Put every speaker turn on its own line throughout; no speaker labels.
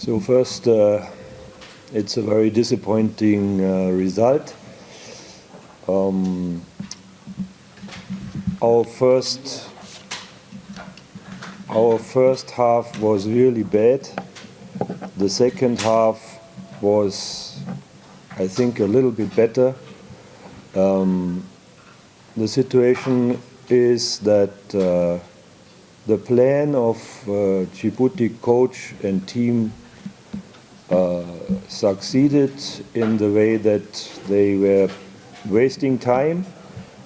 So first, it's a very disappointing result. Our first half was really bad. The second half was, I think, a little bit better. The situation is that the plan of Djibouti coach and team succeeded in the way that they were wasting time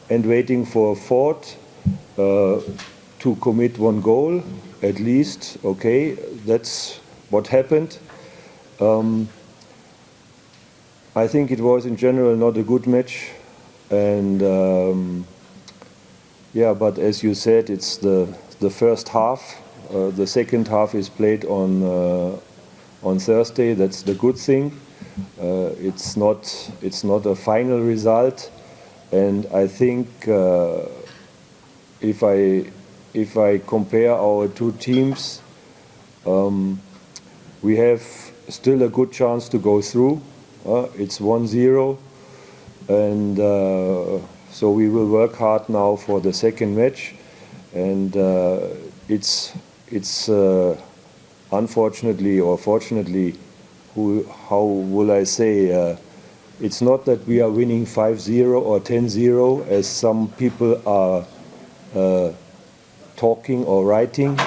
and waiting for a fourth to commit one goal at least. Okay, that's what happened. I think it was in general not a good match, and yeah, but as you said, it's the first half. The second half is played on Thursday. That's the good thing. It's not a final result, and I think if I compare our two teams, we have still a good chance to go through. It's 1-0, and so we will work hard now for the second match, and it's unfortunately or fortunately, how will I say, it's not that we are winning 5-0 or 10-0 as some people are talking or writing.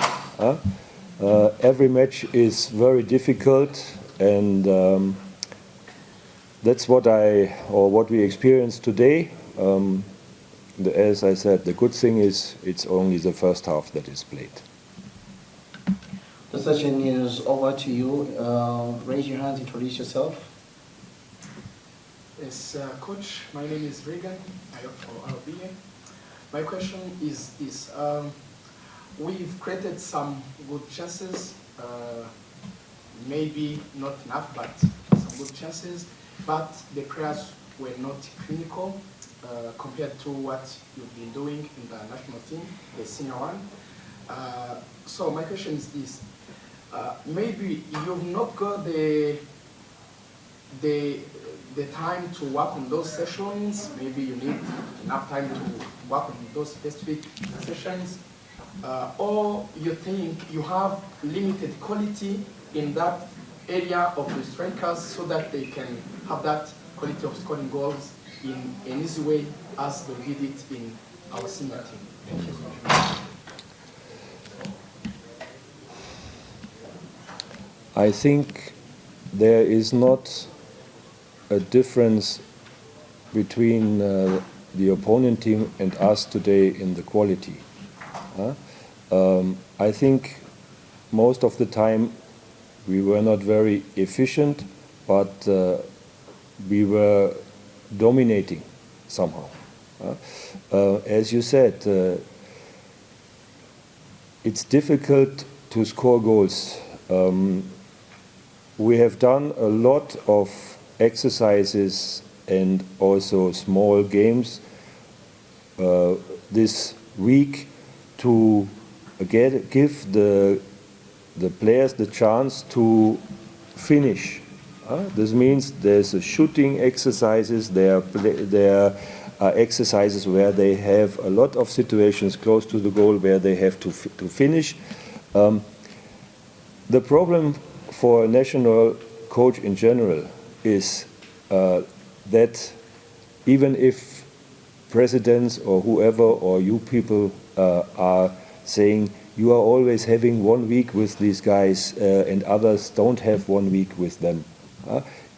Every match is very difficult, and that's what we experienced today. As I said, the good thing is it's only the first half that is played.
The session is over to you. Raise your hands, introduce yourself.
Yes, Coach, my name is Regan. I work for Avuga. My question is this. We've created some good chances, maybe not enough, but some good chances, but the players were not clinical compared to what you've been doing in the national team, the senior one. So my question is this. Maybe you've not got the time to work on those sessions. Maybe you need enough time to work on those specific sessions. Or you think you have limited quality in that area of the strikers so that they can have that quality of scoring goals in an easy way as they did it in our senior team. Thank you so much.
I think there is not a difference between the opponent team and us today in the quality. I think most of the time we were not very efficient, but we were dominating somehow. As you said, it's difficult to score goals. We have done a lot of exercises and also small games this week to give the players the chance to finish. This means there's a shooting exercises, there are exercises where they have a lot of situations close to the goal where they have to finish. The problem for a national coach in general is that even if presidents or whoever or you people are saying you are always having 1 week with these guys and others don't have 1 week with them.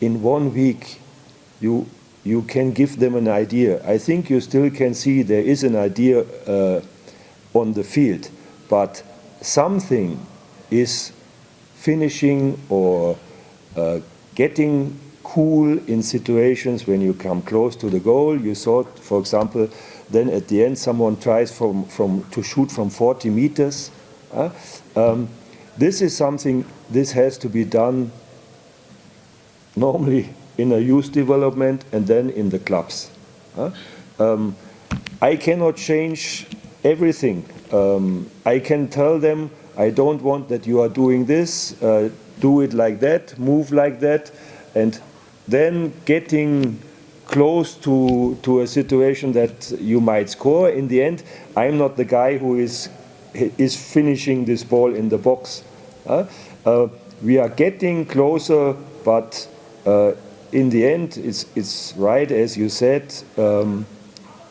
In 1 week you can give them an idea. I think you still can see there is an idea on the field, but something is finishing or getting cool in situations when you come close to the goal. You saw, for example, then at the end someone tries to shoot from 40 meters. This is something, this has to be done normally in a youth development and then in the clubs. I cannot change everything. I can tell them, I don't want that you are doing this. do it like that, move like that, and then getting close to a situation that you might score. In the end, I'm not the guy who is finishing this ball in the box. We are getting closer, but in the end, it's right as you said.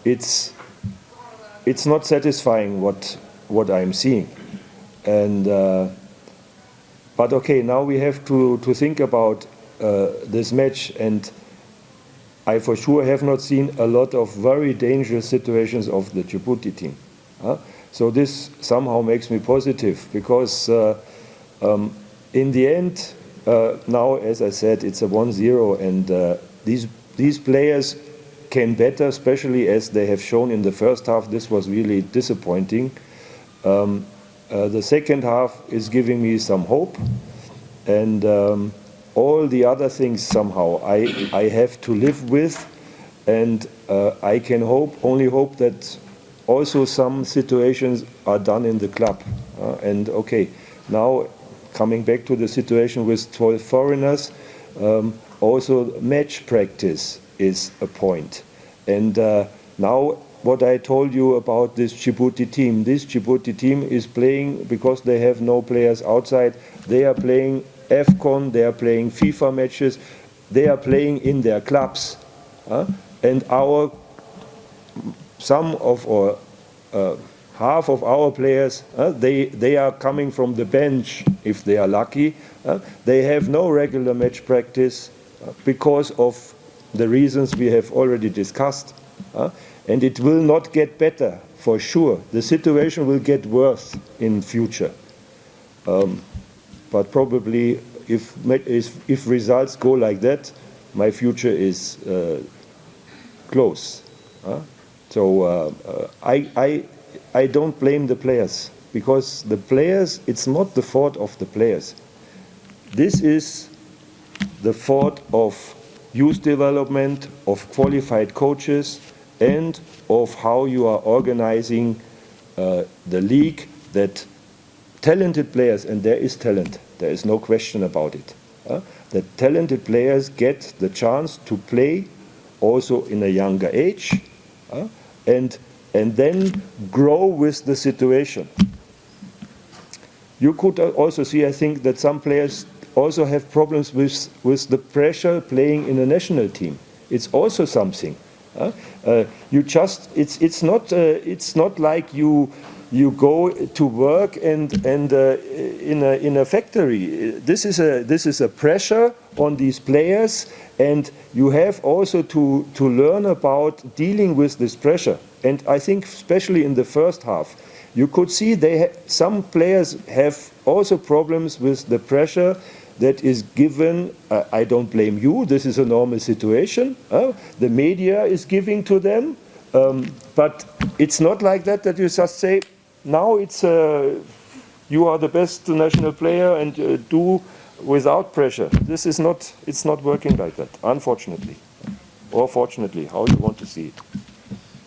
It's not satisfying what I'm seeing, and but okay, now we have to think about this match, and I for sure have not seen a lot of very dangerous situations of the Djibouti team. So this somehow makes me positive, because in the end, now, as I said, it's a 1-0, and these players can better, especially as they have shown in the first half. This was really disappointing. The second half is giving me some hope, and all the other things somehow I have to live with, and I can only hope that also some situations are done in the club. And okay, now coming back to the situation with 12 foreigners, also match practice is a point. And now what I told you about this Djibouti team is playing because they have no players outside. They are playing AFCON, they are playing FIFA matches, they are playing in their clubs. And half of our players, they are coming from the bench if they are lucky. They have no regular match practice because of the reasons we have already discussed. And it will not get better, for sure. The situation will get worse in future. But probably if results go like that, my future is close. So I don't blame the players, because the players, it's not the fault of the players. This is the fault of youth development, of qualified coaches, and of how you are organizing the league, that talented players, and there is talent, there is no question about it, that talented players get the chance to play also in a younger age, and then grow with the situation. You could also see, I think, that some players also have problems with the pressure playing in a national team. It's also something. It's not like you go to work and in a factory. This is a pressure on these players, and you have also to learn about dealing with this pressure. And I think especially in the first half, you could see some players have also problems with the pressure that is given. I don't blame you, this is a normal situation. The media is giving to them, but it's not like that you just say, now it's you are the best national player and do without pressure. It's not working like that, unfortunately. Or fortunately, how you want to see it.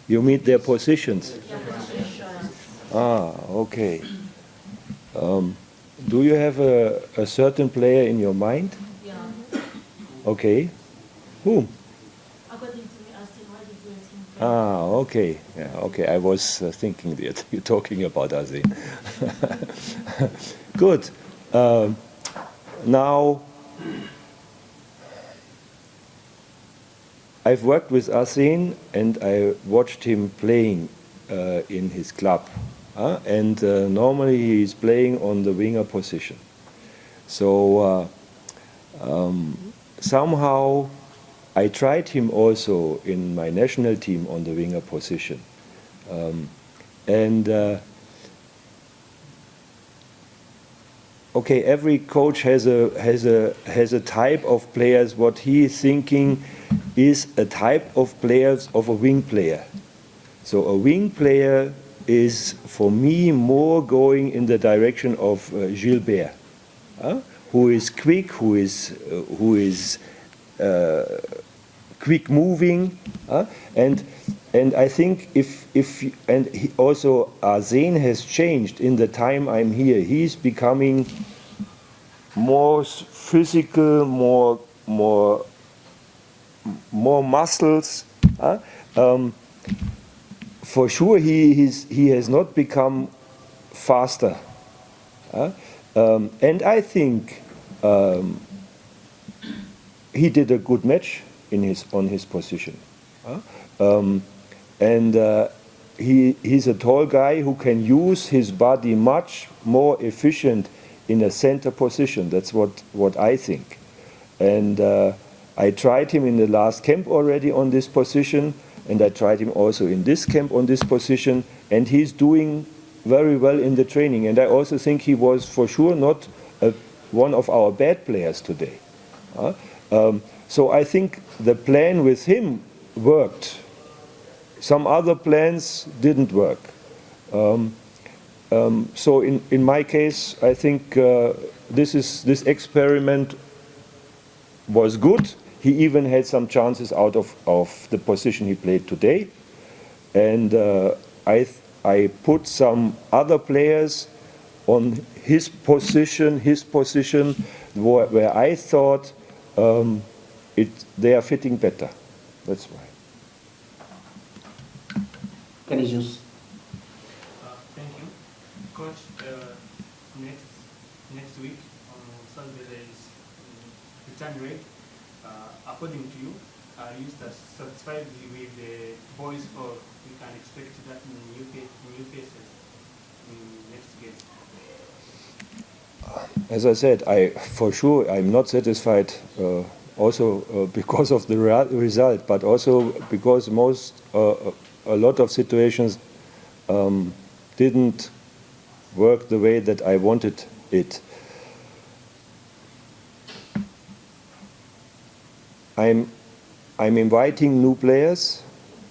You mean their positions? Okay. Do you have a certain player in your mind?
Yeah.
Okay. Whom?
According to me, I still want to do it.
Okay. Yeah, okay. I was thinking that you're talking about Azin. Good. Now, I've worked with Azin and I watched him playing in his club. And normally he's playing on the winger position. So somehow I tried him also in my national team on the winger position. Okay, every coach has a type of players. What he is thinking is a type of players of a wing player. So a wing player is for me more going in the direction of Gilbert, who is quick, who is quick moving, and I think he also Azin has changed in the time I'm here. He's becoming more physical, more muscles. For sure, he has not become faster. And I think he did a good match on his position. He's a tall guy who can use his body much more efficient in a center position. That's what I think. And I tried him in the last camp already on this position, and I tried him also in this camp on this position, and he's doing very well in the training. And I also think he was for sure not one of our bad players today. So I think the plan with him worked. Some other plans didn't work. So in my case, I think this experiment was good. He even had some chances out of the position he played today. And I put some other players on his position where I thought they are fitting better. That's why.
Can you just?
Thank you. Coach, next week on Sunday there is return rate. According to you, are you satisfied with the boys, or we can expect that in new faces in next game?
As I said, for sure I'm not satisfied. Also because of the result, but also because a lot of situations didn't work the way that I wanted it. I'm inviting new players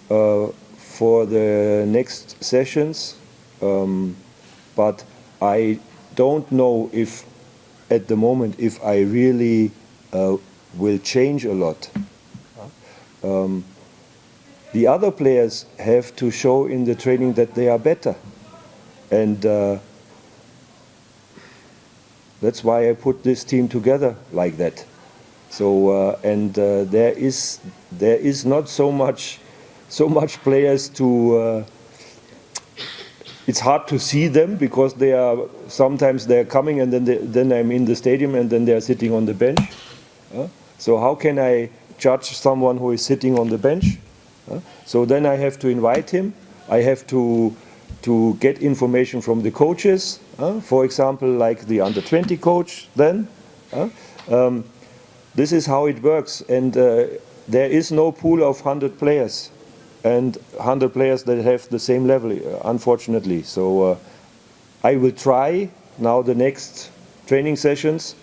for the next sessions, but I don't know if at the moment if I really will change a lot. The other players have to show in the training that they are better, and that's why I put this team together like that. So there is not so much players to. It's hard to see them because sometimes they're coming and then I'm in the stadium and then they're sitting on the bench. So how can I judge someone who is sitting on the bench? So then I have to invite him. I have to get information from the coaches. For example, like the under-20 coach then. This is how it works. And there is no pool of 100 players and 100 players that have the same level, unfortunately. So I will try now the next training sessions,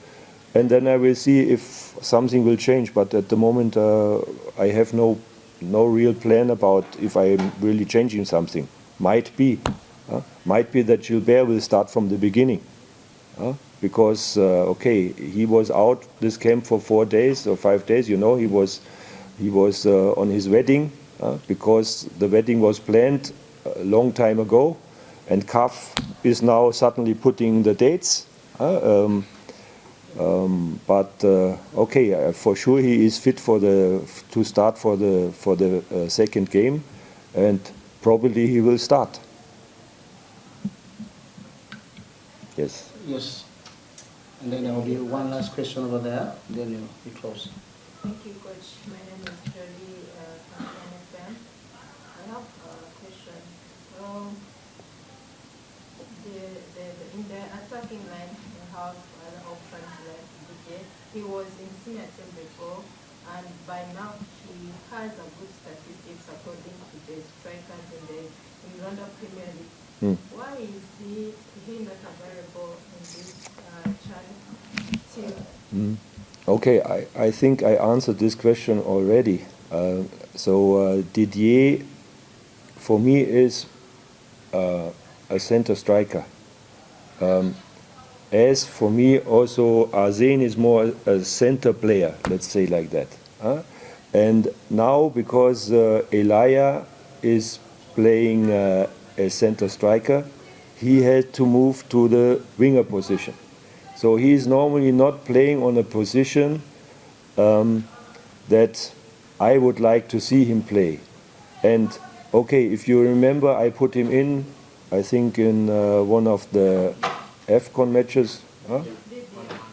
and then I will see if something will change. But at the moment, I have no real plan about if I'm really changing something. Might be that Gilbert will start from the beginning, because he was out this camp for 4 days or 5 days. You know, he was on his wedding because the wedding was planned a long time ago, and CAF is now suddenly putting the dates. For sure he is fit to start for the second game, and probably he will start. Yes.
Yes. And then there will be one last question over there. Then you close.
Thank you, Coach. My name is Jolie from NFM. I have a question. In the attacking line, you have the options like DJ. He was in senior team before, and by now he has a good statistics according to the strikers in the Rwanda Premier League. Why is he not available in this team?
Okay, I think I answered this question already. Didier, for me, is a center striker. As for me, also, Arsen is more a center player, let's say like that. And now, because Elia is playing a center striker, he had to move to the winger position. So he is normally not playing on a position that I would like to see him play. And okay, if you remember, I put him in, I think in one of the AFCON matches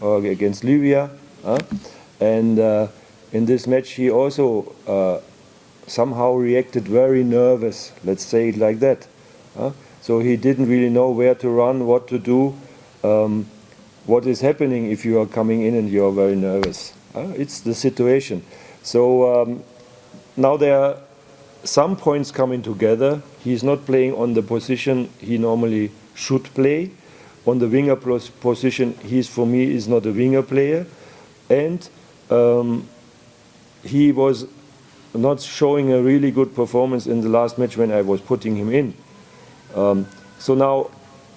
against Libya. And in this match he also somehow reacted very nervous, let's say it like that. So he didn't really know where to run, what to do, what is happening if you are coming in and you are very nervous. It's the situation. So now there are some points coming together. He's not playing on the position he normally should play. On the winger position, for me, is not a winger player. And he was not showing a really good performance in the last match when I was putting him in. So now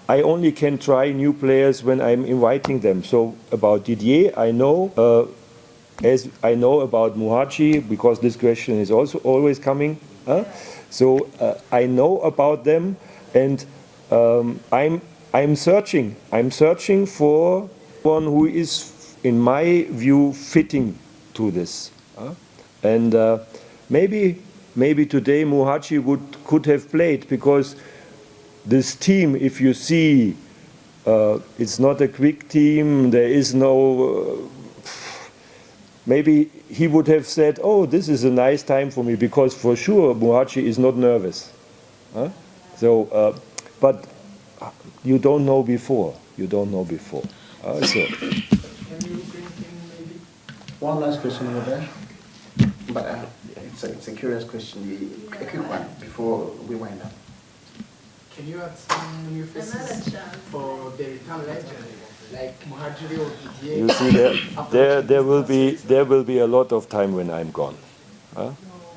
I only can try new players when I'm inviting them. So about Didier, I know, as I know about Muhachi, because this question is also always coming. So I know about them, and I'm searching. I'm searching for one who is, in my view, fitting to this. And maybe today Muhachi could have played, because this team, if you see, it's not a quick team. There is no. Maybe he would have said, "Oh, this is a nice time for me," because for sure Muhachi is not nervous. So, but you don't know before. You don't know before. So.
Can you bring in maybe?
One last question over there. But it's a curious question, a quick one before we wind up.
Can you add some new
Another
faces
chance.
for the return legend, like Muhajiri or Didier?
You see, there will be a lot of time when I'm gone.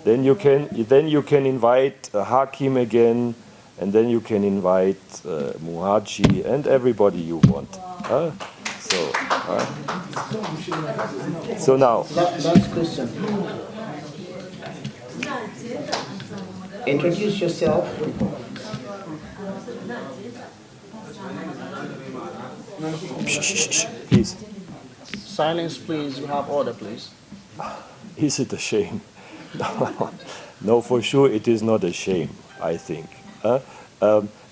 Then you can invite Hakim again, and then you can invite Muhachi and everybody you want. So now.
Last question. Introduce yourself.
Please.
Silence, please. You have order, please.
Is it a shame? No, for sure it is not a shame, I think.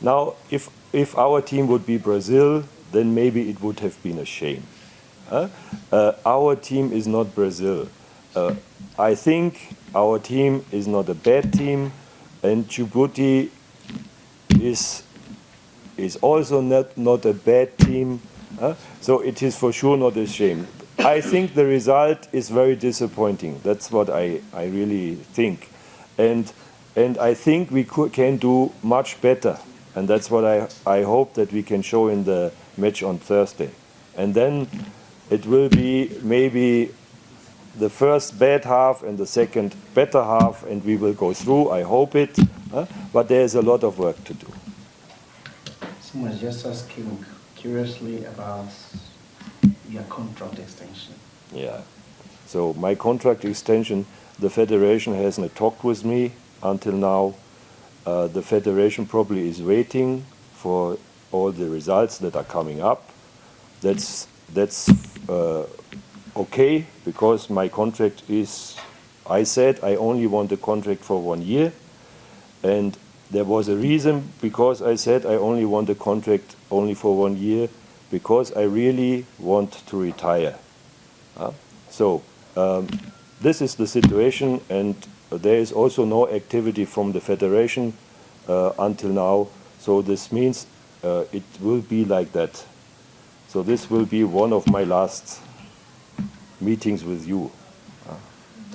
Now, if our team would be Brazil, then maybe it would have been a shame. Our team is not Brazil. I think our team is not a bad team, and Djibouti is also not a bad team. So it is for sure not a shame. I think the result is very disappointing. That's what I really think. And I think we can do much better. And that's what I hope that we can show in the match on Thursday. And then it will be maybe the first bad half and the second better half, and we will go through. I hope it. But there's a lot of work to do.
Someone's just asking curiously about your contract extension.
Yeah. So my contract extension, the federation hasn't talked with me until now. The federation probably is waiting for all the results that are coming up. That's okay, because my contract is, I said I only want a contract for 1 year, and there was a reason, because I said I only want a contract only for 1 year, because I really want to retire. So this is the situation, and there is also no activity from the federation until now. So this means it will be like that. So this will be one of my last meetings with you.